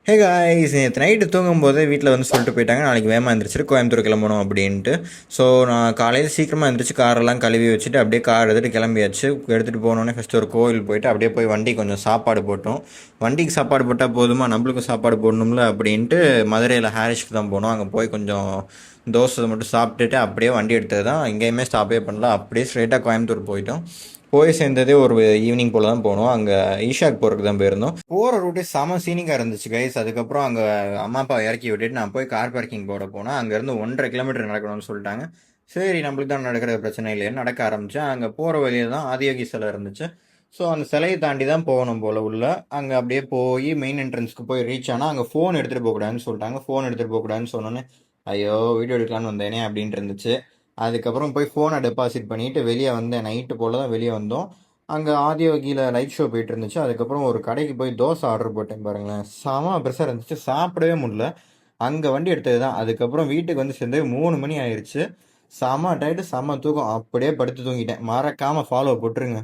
Hey guys, நேற்று night தூங்கும்போது வீட்டில் வந்து சொல்லிட்டு போயிட்டாங்க, நாளைக்கு வேகமாக எழுந்திரிச்சிட்டு கோயம்புத்தூர் கிளம்பணும் அப்படின்ட்டு. ஸோ நான் காலையில் சீக்கிரமாக எழுந்திரிச்சு காரெல்லாம் கழுவி வச்சுட்டு அப்படியே கார் எடுத்துகிட்டு கிளம்பியாச்சு. எடுத்துகிட்டு போனோடனே ஃபஸ்ட்டு ஒரு கோவில் போயிட்டு அப்படியே போய் வண்டி கொஞ்சம் சாப்பாடு போட்டோம். வண்டிக்கு சாப்பாடு போட்டால் போதுமா, நம்மளுக்கும் சாப்பாடு போடணும்ல அப்படின்ட்டு மதுரையில் ஹாரிஸ்க்கு தான் போனோம். அங்கே போய் கொஞ்சம் தோசை மட்டும் சாப்பிட்டுட்டு அப்படியே வண்டி எடுத்தது தான். எங்கேயுமே ஸ்டாப்பே பண்ணல, அப்படியே ஸ்ட்ரெயிட்டாக கோயம்புத்தூர் போயிட்டோம். போய் சேர்ந்ததே ஒரு ஈவினிங் போல் தான் போனோம். அங்கே ஈஷாக்கு போகிறதுக்கு தான் போயிருந்தோம். போகிற ரூட்டே செம சீனிங்காக இருந்துச்சு கைஸ். அதுக்கப்புறம் அங்கே அம்மா அப்பா இறக்கி விட்டுட்டு நான் போய் கார் பார்க்கிங் போட போனேன். அங்கேருந்து 1.5 கிலோமீட்டர் நடக்கணும்னு சொல்லிட்டாங்க. சரி, நம்மளுக்கு தான் நடக்கிற பிரச்சனை இல்லைன்னு நடக்க ஆரம்பித்தேன். அங்கே போகிற வழியில் தான் ஆதியோகி சிலை இருந்துச்சு. ஸோ அந்த சிலையை தாண்டி தான் போகணும் போல் உள்ள. அங்கே அப்படியே போய் மெயின் என்ட்ரன்ஸ்க்கு போய் ரீச் ஆனால் அங்கே ஃபோன் எடுத்துகிட்டு போகக்கூடாதுன்னு சொல்லிட்டாங்க. ஃபோன் எடுத்துகிட்டு போகக்கூடாதுன்னு சொன்னோன்னே ஐயோ வீடியோ எடுக்கலான்னு வந்தேனே அப்படின்ட்டு இருந்துச்சு. அதுக்கப்புறம் போய் ஃபோனை டெபாசிட் பண்ணிவிட்டு வெளியே வந்தேன். நைட்டு போல் தான் வெளியே வந்தோம். அங்கே ஆதியோகியில் லைட் ஷோ போயிட்டு இருந்துச்சு. அதுக்கப்புறம் ஒரு கடைக்கு போய் தோசை ஆர்டர் போட்டேன் பாருங்களேன். செம ப்ரெஷர் இருந்துச்சு, சாப்பிடவே முடியல. அங்கே வண்டி எடுத்தது தான். அதுக்கப்புறம் வீட்டுக்கு வந்து சேர்ந்து 3 மணி ஆயிடுச்சு. செம டயர்டு, செம தூக்கம். அப்படியே படுத்து தூங்கிட்டேன். மறக்காமல் ஃபாலோ போட்டுருங்க.